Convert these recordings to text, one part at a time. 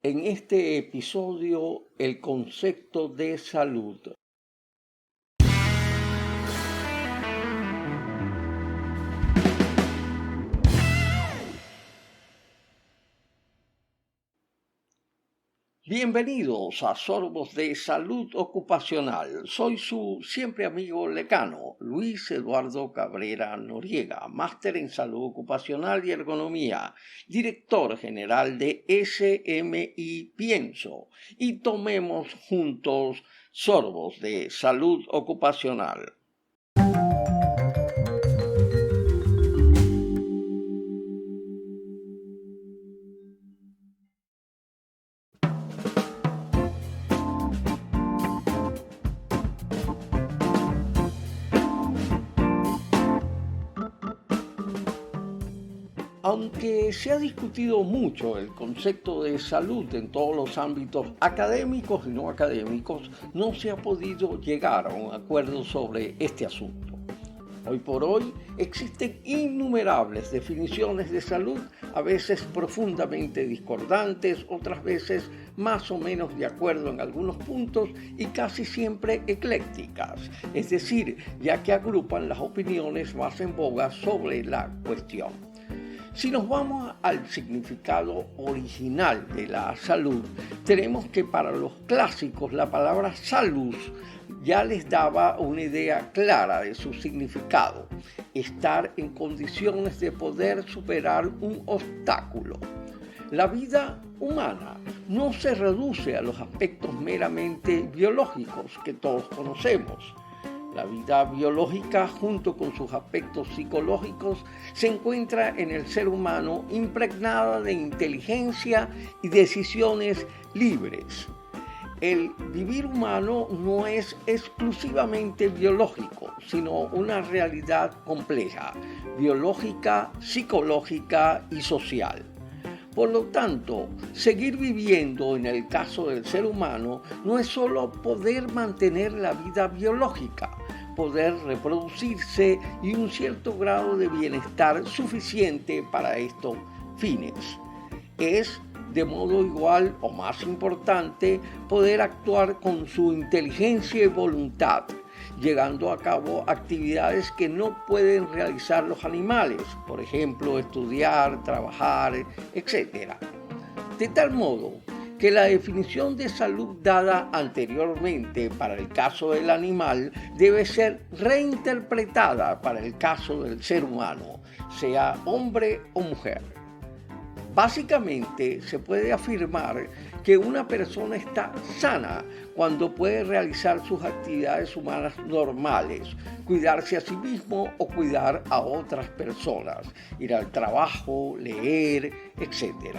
En este episodio, el concepto de salud. Bienvenidos a Sorbos de Salud Ocupacional. Soy su siempre amigo lecano, Luis Eduardo Cabrera Noriega, máster en Salud Ocupacional y Ergonomía, director general de SMI Pienso, y tomemos juntos Sorbos de Salud Ocupacional. Aunque se ha discutido mucho el concepto de salud en todos los ámbitos académicos y no académicos, no se ha podido llegar a un acuerdo sobre este asunto. Hoy por hoy existen innumerables definiciones de salud, a veces profundamente discordantes, otras veces más o menos de acuerdo en algunos puntos y casi siempre eclécticas, es decir, ya que agrupan las opiniones más en boga sobre la cuestión. Si nos vamos al significado original de la salud, tenemos que para los clásicos la palabra salus ya les daba una idea clara de su significado: estar en condiciones de poder superar un obstáculo. La vida humana no se reduce a los aspectos meramente biológicos que todos conocemos. La vida biológica, junto con sus aspectos psicológicos, se encuentra en el ser humano impregnada de inteligencia y decisiones libres. El vivir humano no es exclusivamente biológico, sino una realidad compleja, biológica, psicológica y social. Por lo tanto, seguir viviendo en el caso del ser humano no es solo poder mantener la vida biológica, poder reproducirse y un cierto grado de bienestar suficiente para estos fines. Es, de modo igual o más importante, poder actuar con su inteligencia y voluntad, llevando a cabo actividades que no pueden realizar los animales, por ejemplo, estudiar, trabajar, etc. De tal modo que la definición de salud dada anteriormente para el caso del animal debe ser reinterpretada para el caso del ser humano, sea hombre o mujer. Básicamente se puede afirmar que una persona está sana cuando puede realizar sus actividades humanas normales, cuidarse a sí mismo o cuidar a otras personas, ir al trabajo, leer, etc.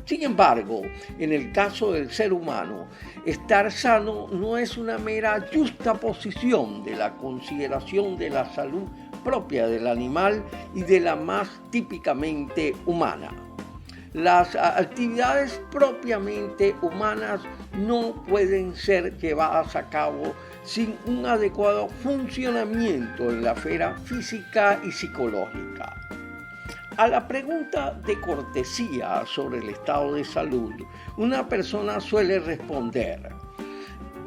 Sin embargo, en el caso del ser humano, estar sano no es una mera justaposición de la consideración de la salud propia del animal y de la más típicamente humana. Las actividades propiamente humanas no pueden ser llevadas a cabo sin un adecuado funcionamiento en la esfera física y psicológica. A la pregunta de cortesía sobre el estado de salud, una persona suele responder: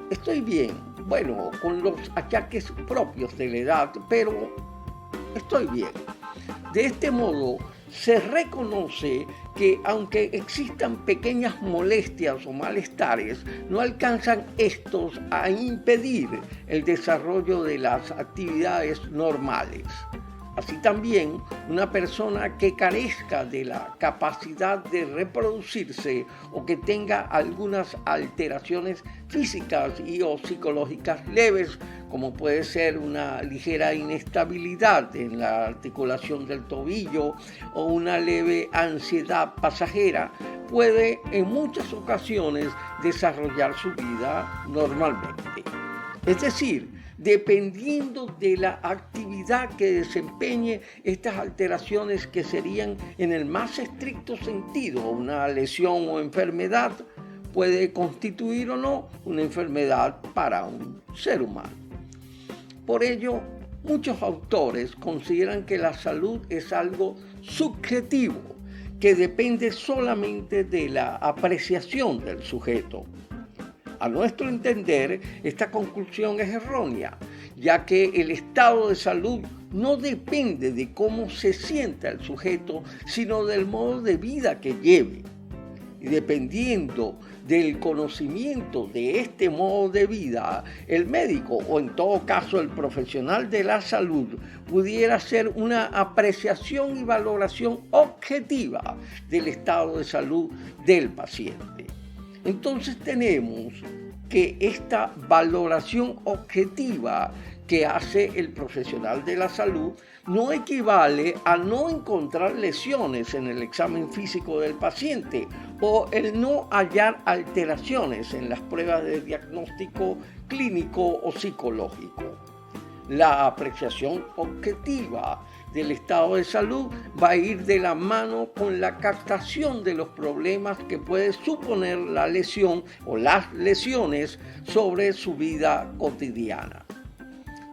estoy bien, bueno, con los achaques propios de la edad, pero estoy bien. De este modo, se reconoce que aunque existan pequeñas molestias o malestares, no alcanzan estos a impedir el desarrollo de las actividades normales. Así también, una persona que carezca de la capacidad de reproducirse o que tenga algunas alteraciones físicas y o psicológicas leves, como puede ser una ligera inestabilidad en la articulación del tobillo o una leve ansiedad pasajera, puede en muchas ocasiones desarrollar su vida normalmente. Es decir, dependiendo de la actividad que desempeñe, estas alteraciones, que serían en el más estricto sentido una lesión o enfermedad, puede constituir o no una enfermedad para un ser humano. Por ello, muchos autores consideran que la salud es algo subjetivo, que depende solamente de la apreciación del sujeto. A nuestro entender, esta conclusión es errónea, ya que el estado de salud no depende de cómo se sienta el sujeto, sino del modo de vida que lleve. Y dependiendo del conocimiento de este modo de vida, el médico o en todo caso el profesional de la salud pudiera hacer una apreciación y valoración objetiva del estado de salud del paciente. Entonces tenemos que esta valoración objetiva que hace el profesional de la salud no equivale a no encontrar lesiones en el examen físico del paciente o el no hallar alteraciones en las pruebas de diagnóstico clínico o psicológico. La apreciación objetiva del estado de salud va a ir de la mano con la captación de los problemas que puede suponer la lesión o las lesiones sobre su vida cotidiana.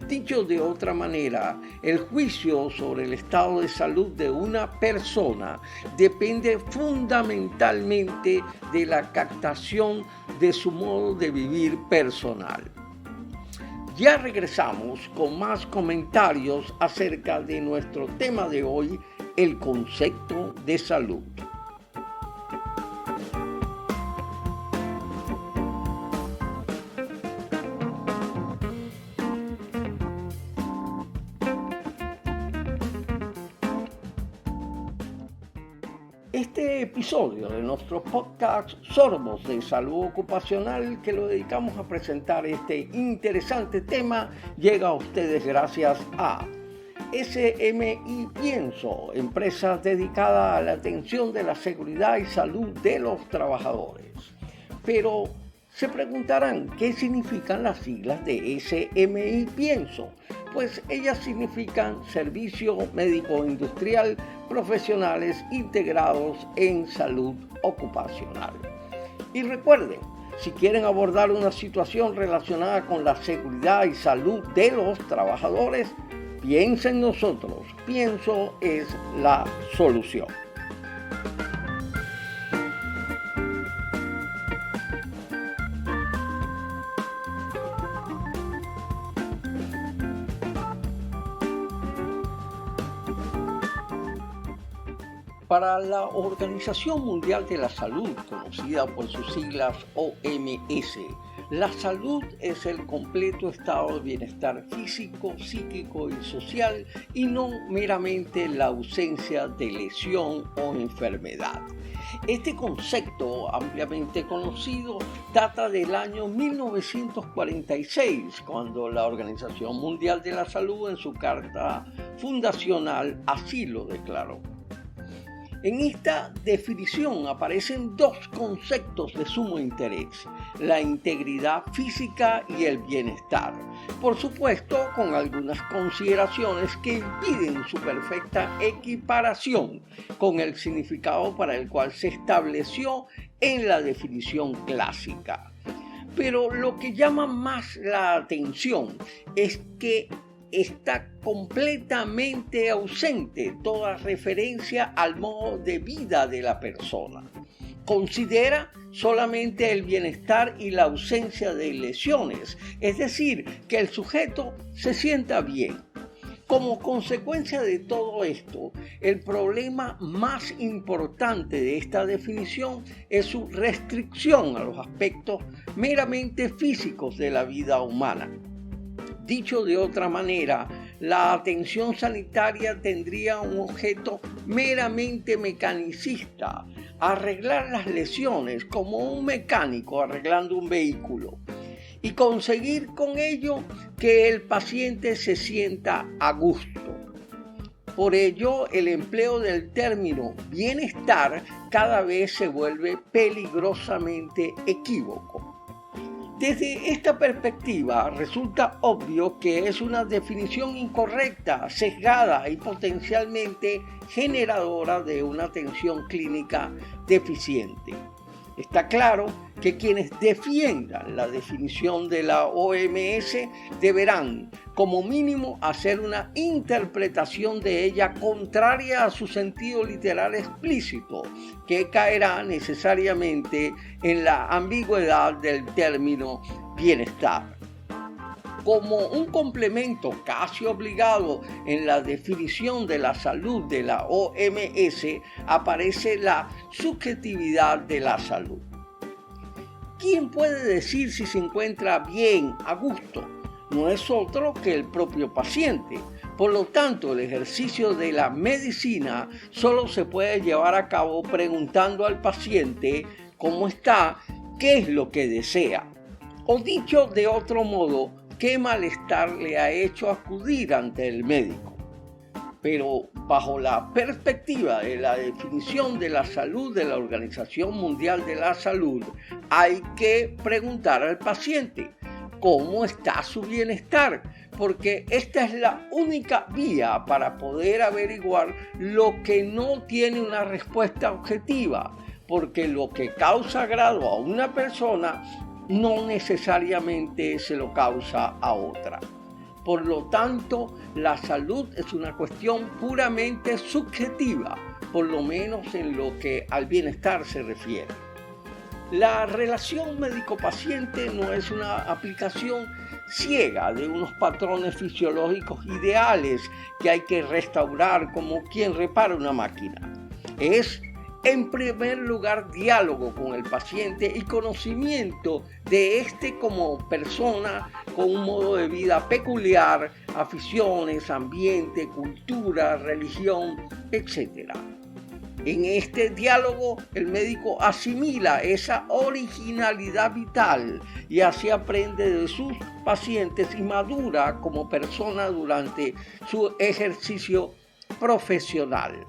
Dicho de otra manera, el juicio sobre el estado de salud de una persona depende fundamentalmente de la captación de su modo de vivir personal. Ya regresamos con más comentarios acerca de nuestro tema de hoy, el concepto de salud. Este episodio de nuestro podcast Sorbos de Salud Ocupacional, que lo dedicamos a presentar este interesante tema, llega a ustedes gracias a SMI Pienso, empresa dedicada a la atención de la seguridad y salud de los trabajadores. Pero se preguntarán, ¿qué significan las siglas de SMI Pienso? Pues ellas significan Servicio Médico Industrial Profesionales Integrados en Salud Ocupacional. Y recuerden, si quieren abordar una situación relacionada con la seguridad y salud de los trabajadores, piensen en nosotros. Pienso es la solución. Para la Organización Mundial de la Salud, conocida por sus siglas OMS, la salud es el completo estado de bienestar físico, psíquico y social y no meramente la ausencia de lesión o enfermedad. Este concepto, ampliamente conocido, data del año 1946, cuando la Organización Mundial de la Salud en su carta fundacional así lo declaró. En esta definición aparecen dos conceptos de sumo interés: la integridad física y el bienestar. Por supuesto, con algunas consideraciones que impiden su perfecta equiparación con el significado para el cual se estableció en la definición clásica. Pero lo que llama más la atención es que está completamente ausente toda referencia al modo de vida de la persona. Considera solamente el bienestar y la ausencia de lesiones, es decir, que el sujeto se sienta bien. Como consecuencia de todo esto, el problema más importante de esta definición es su restricción a los aspectos meramente físicos de la vida humana. Dicho de otra manera, la atención sanitaria tendría un objeto meramente mecanicista: arreglar las lesiones como un mecánico arreglando un vehículo y conseguir con ello que el paciente se sienta a gusto. Por ello, el empleo del término bienestar cada vez se vuelve peligrosamente equívoco. Desde esta perspectiva, resulta obvio que es una definición incorrecta, sesgada y potencialmente generadora de una atención clínica deficiente. Está claro que quienes defiendan la definición de la OMS deberán, como mínimo, hacer una interpretación de ella contraria a su sentido literal explícito, que caerá necesariamente en la ambigüedad del término bienestar. Como un complemento casi obligado en la definición de la salud de la OMS aparece la subjetividad de la salud. ¿Quién puede decir si se encuentra bien, a gusto? No es otro que el propio paciente. Por lo tanto, el ejercicio de la medicina solo se puede llevar a cabo preguntando al paciente cómo está, qué es lo que desea. O dicho de otro modo, ¿qué malestar le ha hecho acudir ante el médico? Pero bajo la perspectiva de la definición de la salud de la Organización Mundial de la Salud, hay que preguntar al paciente cómo está su bienestar, porque esta es la única vía para poder averiguar lo que no tiene una respuesta objetiva, porque lo que causa agrado a una persona no necesariamente se lo causa a otra. Por lo tanto, la salud es una cuestión puramente subjetiva, por lo menos en lo que al bienestar se refiere. La relación médico-paciente no es una aplicación ciega de unos patrones fisiológicos ideales que hay que restaurar como quien repara una máquina. Es, en primer lugar, diálogo con el paciente y conocimiento de éste como persona con un modo de vida peculiar, aficiones, ambiente, cultura, religión, etc. En este diálogo, el médico asimila esa originalidad vital y así aprende de sus pacientes y madura como persona durante su ejercicio profesional.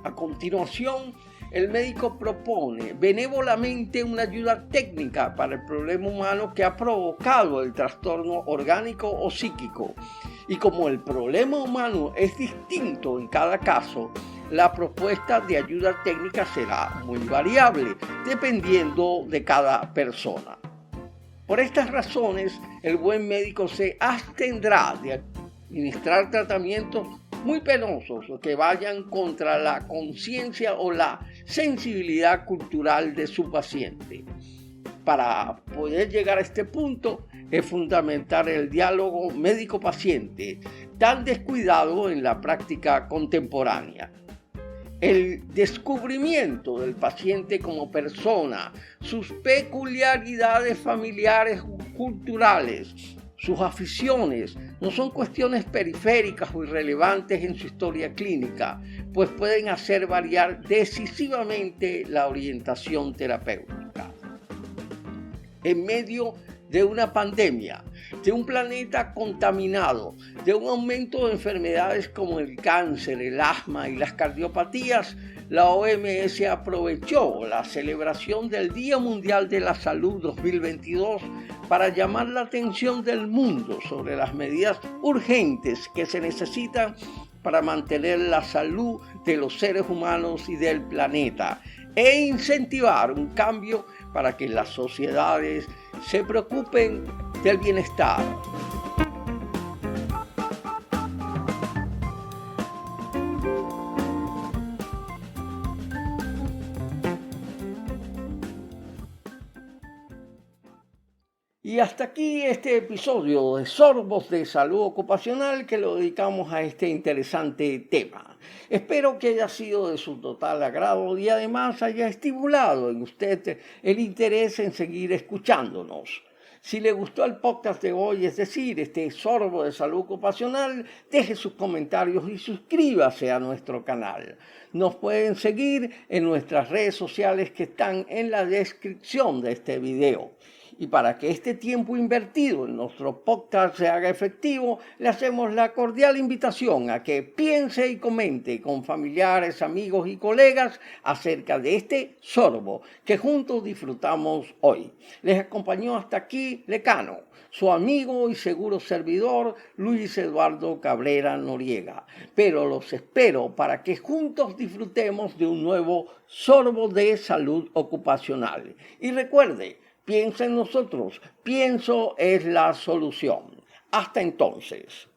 A continuación, el médico propone benévolamente una ayuda técnica para el problema humano que ha provocado el trastorno orgánico o psíquico. Y como el problema humano es distinto en cada caso, la propuesta de ayuda técnica será muy variable, dependiendo de cada persona. Por estas razones, el buen médico se abstendrá de administrar tratamientos muy penosos o que vayan contra la conciencia o la sensibilidad cultural de su paciente. Para poder llegar a este punto es fundamental el diálogo médico-paciente, tan descuidado en la práctica contemporánea. El descubrimiento del paciente como persona, sus peculiaridades familiares o culturales, sus aficiones, no son cuestiones periféricas o irrelevantes en su historia clínica, pues pueden hacer variar decisivamente la orientación terapéutica. En medio de una pandemia, de un planeta contaminado, de un aumento de enfermedades como el cáncer, el asma y las cardiopatías, la OMS aprovechó la celebración del Día Mundial de la Salud 2022 para llamar la atención del mundo sobre las medidas urgentes que se necesitan para mantener la salud de los seres humanos y del planeta e incentivar un cambio para que las sociedades se preocupen del bienestar. Y hasta aquí este episodio de Sorbos de Salud Ocupacional que lo dedicamos a este interesante tema. Espero que haya sido de su total agrado y además haya estimulado en usted el interés en seguir escuchándonos. Si le gustó el podcast de hoy, es decir, este Sorbo de Salud Ocupacional, deje sus comentarios y suscríbase a nuestro canal. Nos pueden seguir en nuestras redes sociales que están en la descripción de este video. Y para que este tiempo invertido en nuestro podcast se haga efectivo, le hacemos la cordial invitación a que piense y comente con familiares, amigos y colegas acerca de este sorbo que juntos disfrutamos hoy. Les acompañó hasta aquí Lecano, su amigo y seguro servidor Luis Eduardo Cabrera Noriega. Pero los espero para que juntos disfrutemos de un nuevo sorbo de salud ocupacional. Y recuerde, piensa en nosotros, pienso es la solución. Hasta entonces.